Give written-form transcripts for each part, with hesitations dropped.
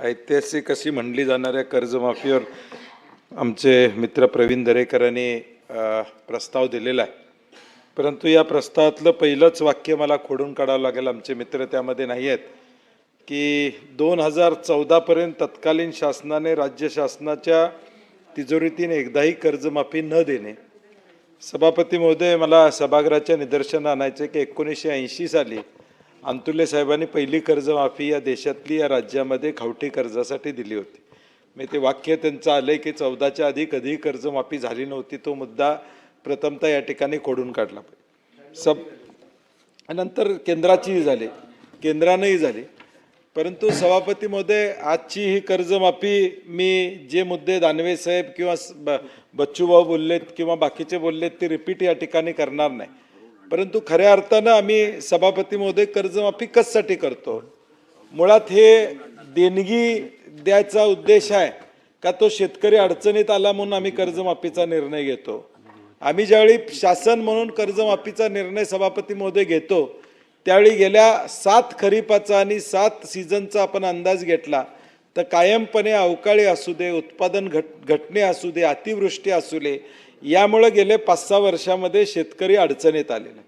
ऐतिहासिक अशी म्हणली जाणाऱ्या कर्जमाफीवर आमचे मित्र प्रवीण दरेकरांनी प्रस्ताव दिलेला आहे. परंतु या प्रस्तावातलं पहिलंच वाक्य मला खोडून काढावं लागेल. आमचे मित्र त्यामध्ये नाही आहेत की 2014 पर्यंत तत्कालीन शासनाने राज्य शासनाच्या तिजोरीतीने एकदाही कर्जमाफी न देणे. सभापती महोदय, मला सभागृहाच्या निदर्शनं आणायचे की 1980 साली अंतुले साहेबांनी पहिली कर्जमाफी या देशातली या राज्यामध्ये खावटी कर्जासाठी दिली होती. मी ते वाक्य त्यांचं आलंय की 14च्या आधी कधीही कर्जमाफी झाली नव्हती. तो मुद्दा प्रथमतः या ठिकाणी खोडून काढला पाहिजे. नंतर केंद्राचीही झाली, केंद्रानंही झाली. परंतु सभापती महोदय, आजची ही कर्जमाफी मी जे मुद्दे दानवे साहेब किंवा बच्चूभाऊ बोललेत किंवा बाकीचे बोललेत ते रिपीट या ठिकाणी करणार नाही. परंतु खऱ्या अर्थानं आम्ही सभापती महोदय कर्जमाफी कशासाठी करतो? मुळात हे देणगी द्यायचा उद्देश आहे का तो शेतकरी अडचणीत आला म्हणून आम्ही कर्जमाफीचा निर्णय घेतो? आम्ही ज्यावेळी शासन म्हणून कर्जमाफीचा निर्णय सभापती महोदय घेतो त्यावेळी गेल्या 7 खरीपाचा आणि 7 सीझनचा आपण अंदाज घेतला तर कायमपणे अवकाळी असू दे, उत्पादन घटणे असू दे, अतिवृष्टी असू दे, यामुळे गेले 5-6 वर्षामध्ये शेतकरी अडचणीत आलेला.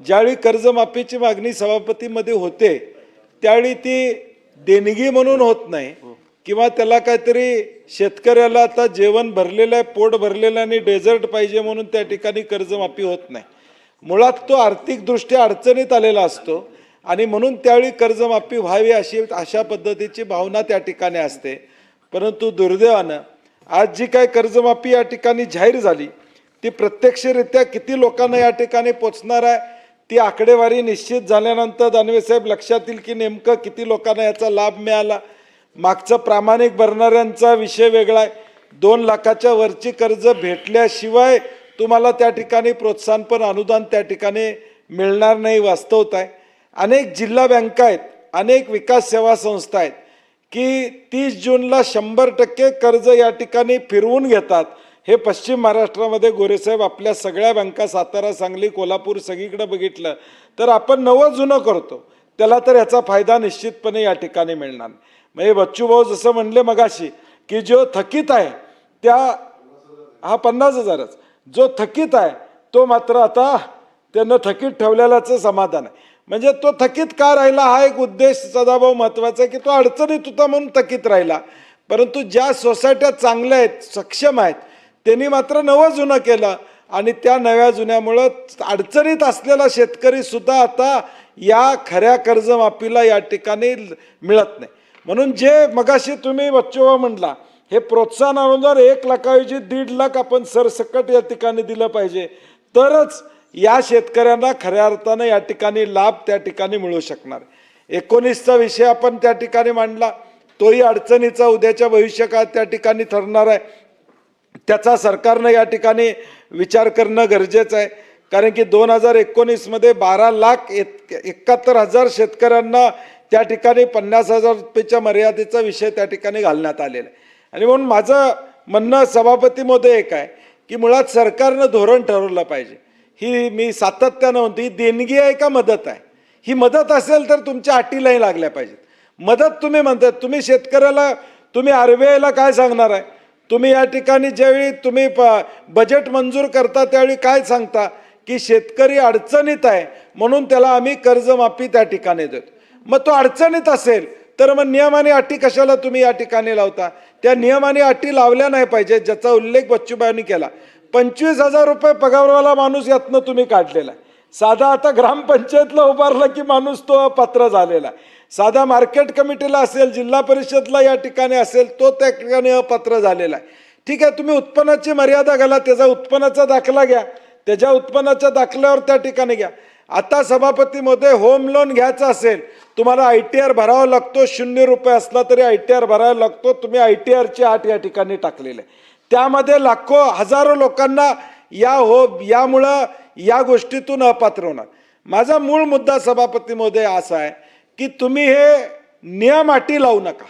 ज्यावेळी कर्जमाफीची मागणी सभापतीमध्ये होते त्यावेळी ती देणगी म्हणून होत नाही किंवा त्याला काहीतरी शेतकऱ्याला आता जेवण भरलेलं आहे, पोट भरलेलं आणि डेझर्ट पाहिजे म्हणून त्या ठिकाणी कर्जमाफी होत नाही. मुळात तो आर्थिकदृष्ट्या अडचणीत आलेला असतो आणि म्हणून त्यावेळी कर्जमाफी व्हावी अशा पद्धतीची भावना त्या ठिकाणी असते. परंतु दुर्दैवानं आज जी काय कर्जमाफी या ठिकाणी जाहीर झाली ती प्रत्यक्षरित्या किती लोकांना या ठिकाणी पोचणार आहे ती आकडेवारी निश्चित झाल्यानंतर दानवे साहेब लक्षात येईल की नेमकं किती लोकांना याचा लाभ मिळाला. मागचं प्रामाणिक भरणाऱ्यांचा विषय वेगळा आहे. 2 लाखाच्या वरची कर्ज भेटल्याशिवाय तुम्हाला त्या ठिकाणी प्रोत्साहनपर अनुदान त्या ठिकाणी मिळणार नाही. वास्तवता आहे अनेक जिल्हा बँका आहेत, अनेक विकास सेवा संस्था आहेत की 30 जूनला 100% कर्ज या ठिकाणी फिरवून घेतात. हे पश्चिम महाराष्ट्रामध्ये गोरेसाहेब आपल्या सगळ्या बँका सातारा, सांगली, कोल्हापूर सगळीकडे बघितलं तर आपण नवं जुनं करतो त्याला तर याचा फायदा निश्चितपणे या ठिकाणी मिळणार. म्हणजे बच्चूभाऊ जसं म्हणले मगाशी की जो थकीत आहे त्या 50,000च जो थकीत आहे तो मात्र आता त्यानं थकीत ठेवलेल्याच समाधान आहे. म्हणजे तो थकीत का राहिला हा एक उद्देश सदाभाऊ महत्त्वाचा आहे की तो अडचणीत होता म्हणून थकीत राहिला. परंतु ज्या सोसायट्या चांगल्या आहेत, सक्षम आहेत, त्यांनी मात्र नवं जुनं केलं आणि त्या नव्या जुन्यामुळं अडचणीत असलेला शेतकरी सुद्धा आता या खऱ्या कर्जमाफीला या ठिकाणी मिळत नाही. म्हणून जे मगाशी तुम्ही बच्चूभाऊ म्हटला हे प्रोत्साहन अनुदान 1 लाखाऐवजी 1.5 लाख आपण सरसकट या ठिकाणी दिलं पाहिजे तरच या शेतकऱ्यांना खऱ्या अर्थानं या ठिकाणी लाभ त्या ठिकाणी मिळू शकणार. 19चा विषय आपण त्या ठिकाणी मांडला, तोही अडचणीचा उद्याच्या भविष्यकाळात त्या ठिकाणी ठरणार आहे. त्याचा सरकारनं या ठिकाणी विचार करणं गरजेचं आहे. कारण की 2019 मध्ये 12,71,000 शेतकऱ्यांना त्या ठिकाणी 50,000 रुपयेच्या मर्यादेचा विषय त्या ठिकाणी घालण्यात आलेला आहे. आणि म्हणून माझं म्हणणं सभापती महोदय एक आहे की मुळात सरकारनं धोरण ठरवलं पाहिजे. ही मी सातत्यानं म्हणतो ही देणगी आहे का मदत आहे? ही मदत असेल तर तुमच्या अटीलाही लागल्या पाहिजेत. मदत तुम्ही म्हणतात, तुम्ही शेतकऱ्याला तुम्ही RBIला काय सांगणार आहे? तुम्ही या ठिकाणी ज्यावेळी तुम्ही बजेट मंजूर करता त्यावेळी काय सांगता की शेतकरी अडचणीत आहे म्हणून त्याला आम्ही कर्जमाफी त्या ठिकाणी देतो. मग तो अडचणीत असेल तर मग नियम आणि अटी कशाला तुम्ही या ठिकाणी लावता? त्या नियम आणि अटी लावल्या नाही पाहिजे ज्याचा उल्लेख बच्चूभाऊंनी केला. 25,000 रुपये पगारवाला माणूस यातनं तुम्ही काढलेला आहे. साधा आता ग्रामपंचायतला उभारला की माणूस तो अपात्र झालेला आहे. साधा मार्केट कमिटीला असेल, जिल्हा परिषदला या ठिकाणी असेल तो त्या ठिकाणी अपात्र झालेला आहे. ठीक आहे, तुम्ही उत्पन्नाची मर्यादा घाला, त्याचा उत्पन्नाचा दाखला घ्या, त्याच्या उत्पन्नाच्या दाखल्यावर त्या ठिकाणी घ्या. आता सभापती महोदय होम लोन घ्यायचं असेल तुम्हाला ITR भरावा लागतो. 0 रुपये असला तरी ITR भरावा लागतो. तुम्ही ITRची अट या ठिकाणी टाकलेली आहे. त्यामध्ये लाखो हजारो लोकांना यामुळं या गोष्टीतून अपात्र होणार. माझा मूळ मुद्दा सभापती महोदय असा आहे की तुम्ही हे नियम अटी लावू नका.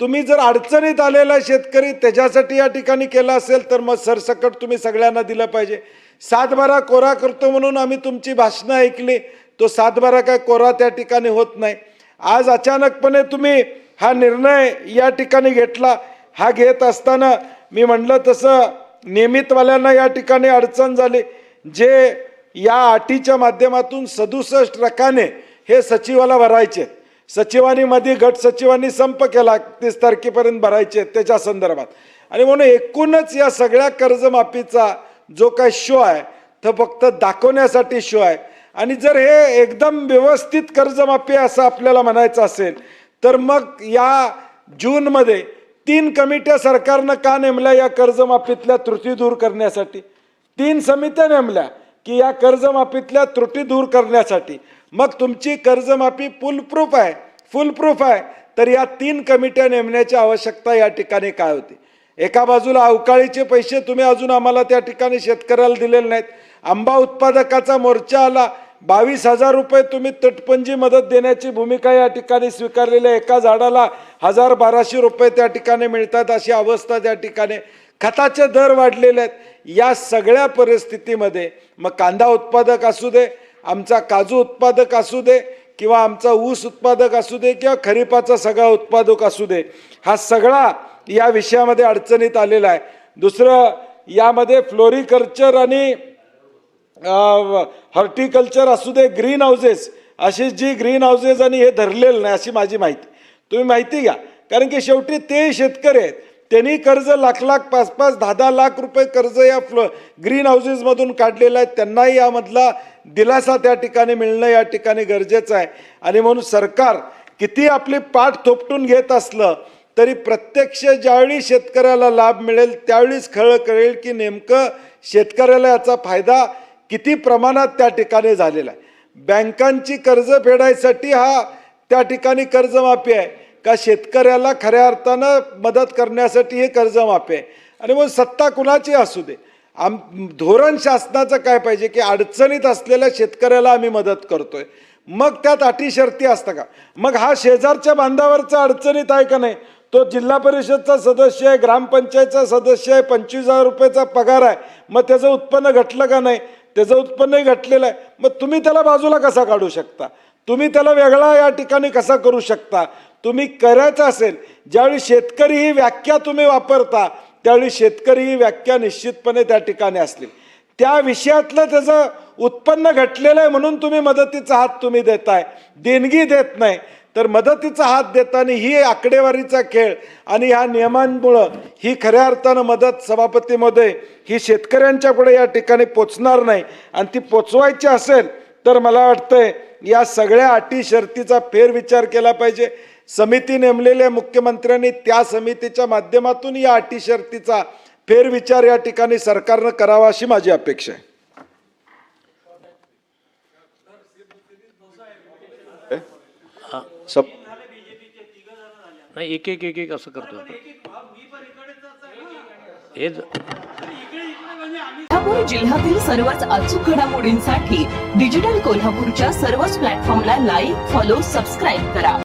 तुम्ही जर अडचणीत आलेला शेतकरी त्याच्यासाठी या ठिकाणी केलं असेल तर मग सरसकट तुम्ही सगळ्यांना दिलं पाहिजे. 7/12 कोरा करतो म्हणून आम्ही तुमची भाषणं ऐकली, तो 7/12 काय कोरा त्या ठिकाणी होत नाही. आज अचानकपणे तुम्ही हा निर्णय या ठिकाणी घेतला. हा घेत असताना मी म्हणलं तसं नियमितवाल्यांना या ठिकाणी अडचण झाली. जे या अटीच्या माध्यमातून 67 रकाने हे सचिवाला भरायचे, सचिवांनी मध्ये गट सचिवांनी संप केला 31 तारखेपर्यंत भरायचे त्याच्या संदर्भात. आणि म्हणून एकूणच या सगळ्या कर्जमाफीचा जो काय शो आहे तो फक्त दाखवण्यासाठी शो आहे. आणि जर हे एकदम व्यवस्थित कर्जमाफी असं आपल्याला म्हणायचं असेल तर मग या जूनमध्ये 3 कमिट्या सरकारनं का नेमल्या या कर्जमाफीतल्या त्रुटी दूर करण्यासाठी? 3 समित्या नेमल्या की या कर्जमाफीतल्या त्रुटी दूर करण्यासाठी. मग तुमची कर्जमाफी फुल प्रूफ आहे तर या 3 कमिट्या नेमण्याची आवश्यकता या ठिकाणी काय होती? एका बाजूला अवकाळीचे पैसे तुम्ही अजून आम्हाला त्या ठिकाणी शेतकऱ्याला दिलेले नाहीत. आंबा उत्पादकाचा मोर्चा आला, 22,000 रुपये तुम्ही तटपंजी मदत देण्याची भूमिका या ठिकाणी स्वीकारलेली आहे. एका झाडाला 1,000-1,200 रुपये त्या ठिकाणी मिळतात अशी अवस्था त्या ठिकाणी. खताचे दर वाढलेले आहेत. या सगळ्या परिस्थितीमध्ये मग कांदा उत्पादक असू दे, आमचा काजू उत्पादक असू दे किंवा आमचा ऊस उत्पादक असू दे किंवा खरीपाचा सगळा उत्पादक असू दे, हा सगळा या विषयामध्ये अडचणीत आलेला आहे. दुसरं यामध्ये फ्लोरिकल्चर आणि हॉर्टिकल्चर असू दे, ग्रीन हाऊसेस, अशी जी ग्रीन हाऊसेस आणि हे धरलेलं नाही अशी माझी माहिती. तुम्ही माहिती घ्या, कारण की शेवटी ते शेतकरी आहेत, त्यांनी कर्ज लाख 5-5, 10-10 लाख रुपये कर्ज या ग्रीन हाऊसेसमधून काढलेलं आहे. त्यांनाही यामधला दिलासा त्या ठिकाणी मिळणं या ठिकाणी गरजेचं आहे. आणि म्हणून सरकार किती आपली पाठ थोपटून घेत असलं तरी प्रत्यक्ष ज्यावेळी शेतकऱ्याला लाभ मिळेल त्यावेळीच खरं कळेल की नेमकं शेतकऱ्याला याचा फायदा किती प्रमाणात त्या ठिकाणी झालेला आहे. बँकांची कर्ज फेडायसाठी हा त्या ठिकाणी कर्जमाफी आहे का शेतकऱ्याला खऱ्या अर्थानं मदत करण्यासाठी हे कर्जमाफी आहे? आणि मग सत्ता कुणाची असू दे, धोरण शासनाचं काय पाहिजे की अडचणीत असलेल्या शेतकऱ्याला आम्ही मदत करतोय. मग त्यात अटी शर्ती असतं का? मग हा शेजारच्या बांधावरचा अडचणीत आहे का नाही? तो जिल्हा परिषदचा सदस्य आहे, ग्रामपंचायतचा सदस्य आहे, 25,000 रुपयाचा पगार आहे, मग त्याचं उत्पन्न घटलं का नाही? त्याचं उत्पन्नही घटलेलं आहे. मग तुम्ही त्याला बाजूला कसा काढू शकता? तुम्ही त्याला वेगळा या ठिकाणी कसा करू शकता? तुम्ही करायचं असेल, ज्यावेळी शेतकरी ही व्याख्या तुम्ही वापरता त्यावेळी शेतकरी ही व्याख्या निश्चितपणे त्या ठिकाणी असली. त्या विषयातलं त्याचं उत्पन्न घटलेलं आहे म्हणून तुम्ही मदतीचा हात तुम्ही देताय, देणगी देत नाही. तर मदतीचा हात देताना ही आकडेवारीचा खेळ आणि ह्या नियमांमुळं ही खऱ्या अर्थानं मदत सभापती महोदय ही शेतकऱ्यांच्या पुढे या ठिकाणी पोचणार नाही. आणि ती पोचवायची असेल तर मला वाटतंय या सगळ्या अटी शर्तीचा फेरविचार केला पाहिजे. समिती नेमलेल्या मुख्यमंत्र्यांनी त्या समितीच्या माध्यमातून या अटी शर्तीचा फेरविचार या ठिकाणी सरकारनं करावा अशी माझी अपेक्षा आहे. नाही, एक असं करतो. कोल्हापूर जिल्ह्यातील सर्वच अचूक घडामोडींसाठी डिजिटल कोल्हापूरच्या सर्वच प्लॅटफॉर्मला लाईक, फॉलो, सबस्क्राईब करा.